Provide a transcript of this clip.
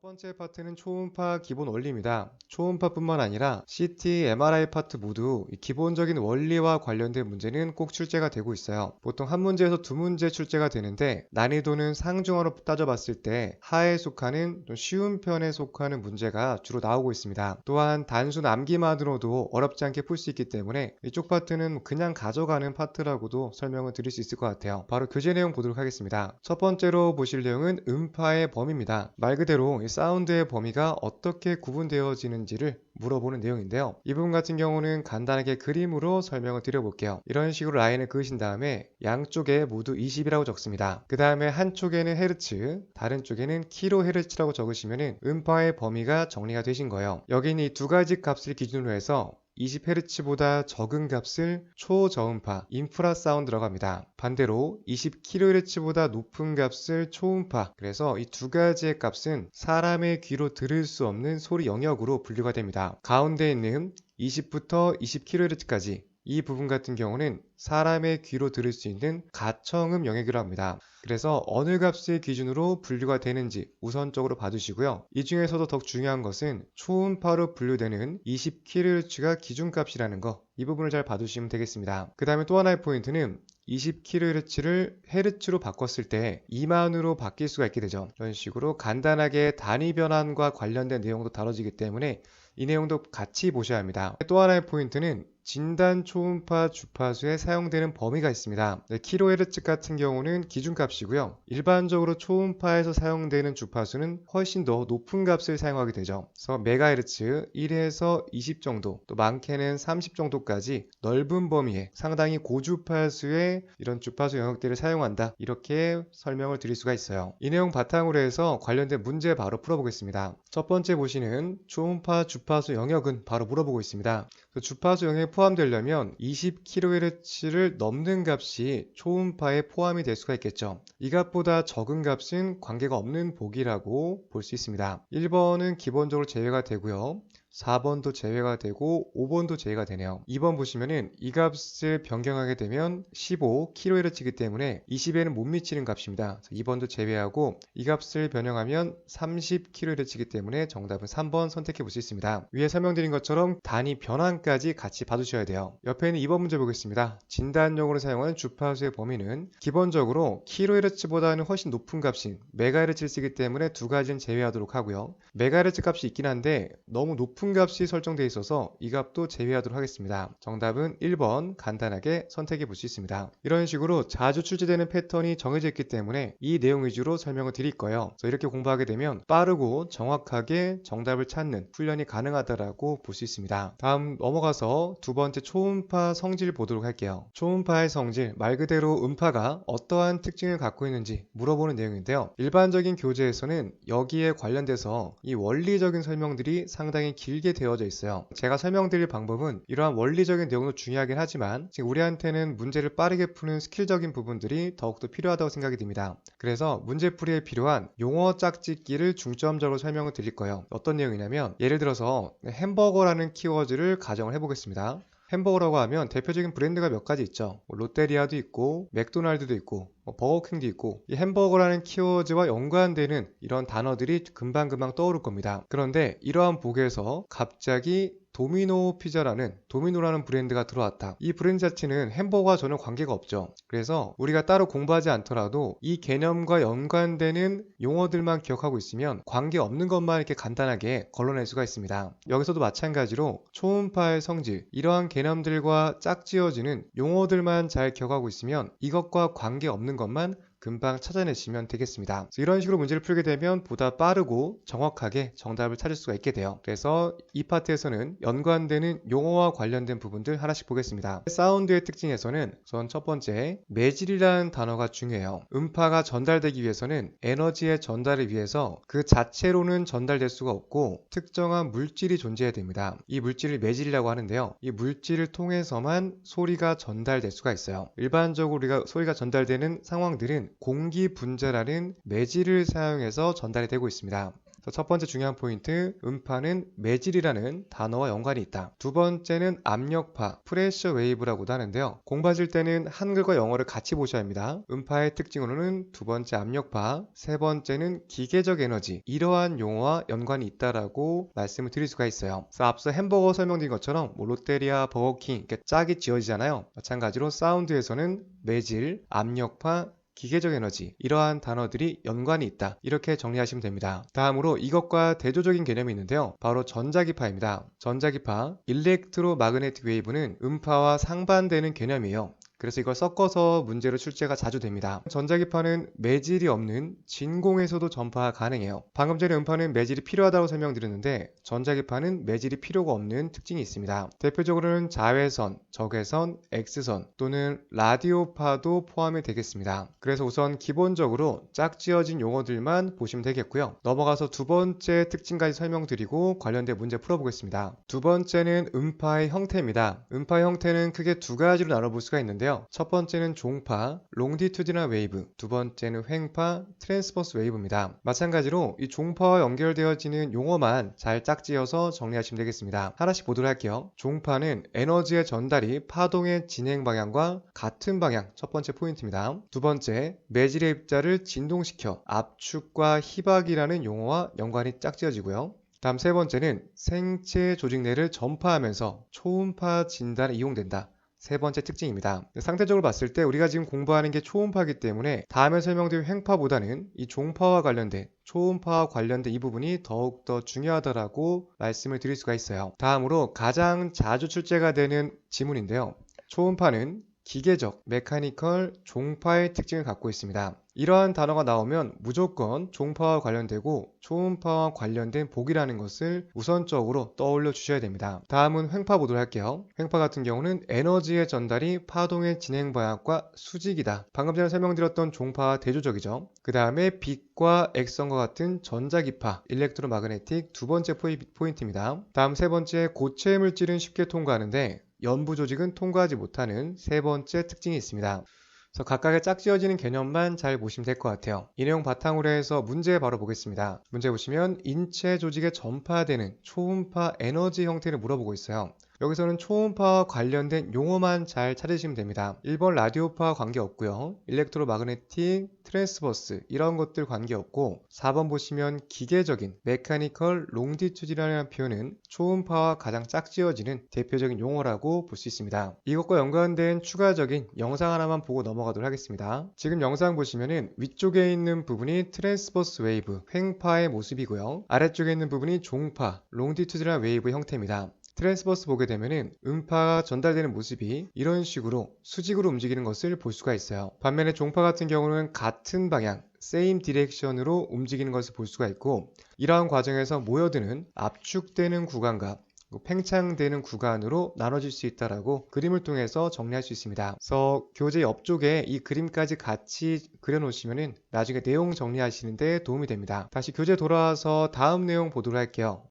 첫 번째 파트는 초음파 기본 원리입니다. 초음파뿐만 아니라 CT, MRI 파트 모두 이 기본적인 원리와 관련된 문제는 꼭 출제가 되고 있어요. 보통 한 문제에서 두 문제 출제가 되는데 난이도는 상중하로 따져봤을 때 하에 속하는 좀 쉬운 편에 속하는 문제가 주로 나오고 있습니다. 또한 단순 암기만으로도 어렵지 않게 풀 수 있기 때문에 이쪽 파트는 그냥 가져가는 파트라고도 설명을 드릴 수 있을 것 같아요. 바로 교재 내용 보도록 하겠습니다. 첫 번째로 보실 내용은 음파의 범위입니다. 말 그대로 이 사운드의 범위가 어떻게 구분되어지는지를 물어보는 내용인데요. 이 부분 같은 경우는 간단하게 그림으로 설명을 드려볼게요. 이런 식으로 라인을 그으신 다음에 양쪽에 모두 20이라고 적습니다. 그 다음에 한쪽에는 헤르츠, 다른 쪽에는 킬로헤르츠라고 적으시면 음파의 범위가 정리가 되신 거예요. 여기는 이 두 가지 값을 기준으로 해서 20Hz보다 적은 값을 초저음파, 인프라사운드라고 합니다. 반대로 20kHz보다 높은 값을 초음파, 그래서 이 두 가지의 값은 사람의 귀로 들을 수 없는 소리 영역으로 분류가 됩니다. 가운데 있는 20부터 20kHz까지 이 부분 같은 경우는 사람의 귀로 들을 수 있는 가청음 영역이라고 합니다. 그래서 어느 값의 기준으로 분류가 되는지 우선적으로 봐두시고요. 이 중에서도 더욱 중요한 것은 초음파로 분류되는 20kHz가 기준값이라는 거, 이 부분을 잘 봐두시면 되겠습니다. 그 다음에 또 하나의 포인트는 20kHz를 헤르츠로 바꿨을 때 2만으로 바뀔 수가 있게 되죠. 이런 식으로 간단하게 단위 변환과 관련된 내용도 다뤄지기 때문에 이 내용도 같이 보셔야 합니다. 또 하나의 포인트는 진단 초음파 주파수에 사용되는 범위가 있습니다. kHz 같은 경우는 기준값이고요. 일반적으로 초음파에서 사용되는 주파수는 훨씬 더 높은 값을 사용하게 되죠. 그래서 메가헤르츠 1에서 20 정도, 또 많게는 30 정도까지 넓은 범위에 상당히 고주파수의 이런 주파수 영역들을 사용한다. 이렇게 설명을 드릴 수가 있어요. 이 내용 바탕으로 해서 관련된 문제 바로 풀어보겠습니다. 첫 번째 보시는 초음파 주파수 영역은 바로 물어보고 있습니다. 주파수 영역에 포함되려면 20kHz를 넘는 값이 초음파에 포함이 될 수가 있겠죠. 이 값보다 적은 값은 관계가 없는 보기라고 볼 수 있습니다. 1번은 기본적으로 제외가 되고요. 4번도 제외가 되고 5번도 제외가 되네요. 2번 보시면은 이 값을 변경하게 되면 15kHz이기 때문에 20에는 못 미치는 값입니다. 2번도 제외하고 이 값을 변형하면 30kHz이기 때문에 정답은 3번 선택해 볼 수 있습니다. 위에 설명드린 것처럼 단위 변환까지 같이 봐두셔야 돼요. 옆에 있는 2번 문제 보겠습니다. 진단용으로 사용하는 주파수의 범위는 기본적으로 kHz보다는 훨씬 높은 값인 메가헤르츠를 쓰기 때문에 두 가지는 제외하도록 하고요. 메가헤르츠 값이 있긴 한데 너무 높은 값이 설정되어 있어서 이 값도 제외하도록 하겠습니다. 정답은 1번 간단하게 선택해 볼 수 있습니다. 이런 식으로 자주 출제되는 패턴이 정해져 있기 때문에 이 내용 위주로 설명을 드릴 거예요. 이렇게 공부하게 되면 빠르고 정확하게 정답을 찾는 훈련이 가능하다고 볼 수 있습니다. 다음 넘어가서 두 번째 초음파 성질 보도록 할게요. 초음파의 성질, 말 그대로 음파가 어떠한 특징을 갖고 있는지 물어보는 내용인데요. 일반적인 교재에서는 여기에 관련돼서 이 원리적인 설명들이 상당히 길게 되어져 있어요. 제가 설명드릴 방법은 이러한 원리적인 내용도 중요하긴 하지만 지금 우리한테는 문제를 빠르게 푸는 스킬적인 부분들이 더욱더 필요하다고 생각이 듭니다. 그래서 문제풀이에 필요한 용어 짝짓기를 중점적으로 설명을 드릴 거예요. 어떤 내용이냐면 예를 들어서 햄버거라는 키워드를 가정을 해보겠습니다. 햄버거라고 하면 대표적인 브랜드가 몇 가지 있죠. 롯데리아도 있고 맥도날드도 있고 버거킹도 있고 이 햄버거라는 키워드와 연관되는 이런 단어들이 금방금방 떠오를 겁니다. 그런데 이러한 복에서 갑자기 도미노라는 브랜드가 들어왔다. 이 브랜드 자체는 햄버거와 전혀 관계가 없죠. 그래서 우리가 따로 공부하지 않더라도 이 개념과 연관되는 용어들만 기억하고 있으면 관계없는 것만 이렇게 간단하게 걸러낼 수가 있습니다. 여기서도 마찬가지로 초음파의 성질, 이러한 개념들과 짝지어지는 용어들만 잘 기억하고 있으면 이것과 관계없는 것만 금방 찾아내시면 되겠습니다. 이런 식으로 문제를 풀게 되면 보다 빠르고 정확하게 정답을 찾을 수가 있게 돼요. 그래서 이 파트에서는 연관되는 용어와 관련된 부분들 하나씩 보겠습니다. 사운드의 특징에서는 우선 첫 번째, 매질이라는 단어가 중요해요. 음파가 전달되기 위해서는 에너지의 전달을 위해서 그 자체로는 전달될 수가 없고 특정한 물질이 존재해야 됩니다. 이 물질을 매질이라고 하는데요. 이 물질을 통해서만 소리가 전달될 수가 있어요. 일반적으로 우리가 소리가 전달되는 상황들은 공기 분자라는 매질을 사용해서 전달이 되고 있습니다. 그래서 첫 번째 중요한 포인트, 음파는 매질이라는 단어와 연관이 있다. 두 번째는 압력파, 프레셔 웨이브라고도 하는데요. 공부하실 때는 한글과 영어를 같이 보셔야 합니다. 음파의 특징으로는 두 번째 압력파, 세 번째는 기계적 에너지, 이러한 용어와 연관이 있다라고 말씀을 드릴 수가 있어요. 그래서 앞서 햄버거 설명드린 것처럼 롯데리아, 버거킹 이렇게 짝이 지어지잖아요. 마찬가지로 사운드에서는 매질, 압력파, 기계적 에너지 이러한 단어들이 연관이 있다. 이렇게 정리하시면 됩니다. 다음으로 이것과 대조적인 개념이 있는데요. 바로 전자기파입니다. 전자기파, 일렉트로마그네틱 웨이브는 음파와 상반되는 개념이에요. 그래서 이걸 섞어서 문제로 출제가 자주 됩니다. 전자기파는 매질이 없는 진공에서도 전파가 가능해요. 방금 전에 음파는 매질이 필요하다고 설명드렸는데 전자기파는 매질이 필요가 없는 특징이 있습니다. 대표적으로는 자외선, 적외선, X선 또는 라디오파도 포함이 되겠습니다. 그래서 우선 기본적으로 짝지어진 용어들만 보시면 되겠고요. 넘어가서 두 번째 특징까지 설명드리고 관련된 문제 풀어보겠습니다. 두 번째는 음파의 형태입니다. 음파의 형태는 크게 두 가지로 나눠볼 수가 있는데요. 첫 번째는 종파, 롱디튜디널 웨이브, 두 번째는 횡파, 트랜스버스 웨이브입니다. 마찬가지로 이 종파와 연결되어지는 용어만 잘 짝지어서 정리하시면 되겠습니다. 하나씩 보도록 할게요. 종파는 에너지의 전달이 파동의 진행 방향과 같은 방향, 첫 번째 포인트입니다. 두 번째, 매질의 입자를 진동시켜 압축과 희박이라는 용어와 연관이 짝지어지고요. 다음 세 번째는 생체 조직 내를 전파하면서 초음파 진단에 이용된다. 세 번째 특징입니다. 상대적으로 봤을 때 우리가 지금 공부하는 게 초음파이기 때문에 다음에 설명드린 횡파보다는 이 종파와 관련된 초음파와 관련된 이 부분이 더욱더 중요하다라고 말씀을 드릴 수가 있어요. 다음으로 가장 자주 출제가 되는 지문인데요. 초음파는 기계적, 메카니컬, 종파의 특징을 갖고 있습니다. 이러한 단어가 나오면 무조건 종파와 관련되고 초음파와 관련된 복이라는 것을 우선적으로 떠올려 주셔야 됩니다. 다음은 횡파 보도록 할게요. 횡파 같은 경우는 에너지의 전달이 파동의 진행 방향과 수직이다. 방금 전에 설명드렸던 종파와 대조적이죠. 그 다음에 빛과 액성과 같은 전자기파, 일렉트로마그네틱 두 번째 포인트입니다. 다음 세 번째, 고체 물질은 쉽게 통과하는데 연부 조직은 통과하지 못하는 세 번째 특징이 있습니다. 그래서 각각의 짝지어지는 개념만 잘 보시면 될 것 같아요. 이 내용 바탕으로 해서 문제 바로 보겠습니다. 문제 보시면 인체 조직에 전파되는 초음파 에너지 형태를 물어보고 있어요. 여기서는 초음파와 관련된 용어만 잘 찾으시면 됩니다. 1번 라디오파와 관계없고요. 일렉트로마그네틱, 트랜스버스 이런 것들 관계없고 4번 보시면 기계적인 메카니컬 롱디튜디라는 표현은 초음파와 가장 짝지어지는 대표적인 용어라고 볼 수 있습니다. 이것과 연관된 추가적인 영상 하나만 보고 넘어가도록 하겠습니다. 지금 영상 보시면은 위쪽에 있는 부분이 트랜스버스 웨이브, 횡파의 모습이고요. 아래쪽에 있는 부분이 종파, 롱디튜디널 웨이브 형태입니다. 트랜스버스 보게 되면은 음파가 전달되는 모습이 이런 식으로 수직으로 움직이는 것을 볼 수가 있어요. 반면에 종파 같은 경우는 같은 방향, same direction으로 움직이는 것을 볼 수가 있고 이러한 과정에서 모여드는 압축되는 구간과 팽창되는 구간으로 나눠질 수 있다라고 그림을 통해서 정리할 수 있습니다. 그래서 교재 옆쪽에 이 그림까지 같이 그려놓으시면은 나중에 내용 정리하시는데 도움이 됩니다. 다시 교재 돌아와서 다음 내용 보도록 할게요.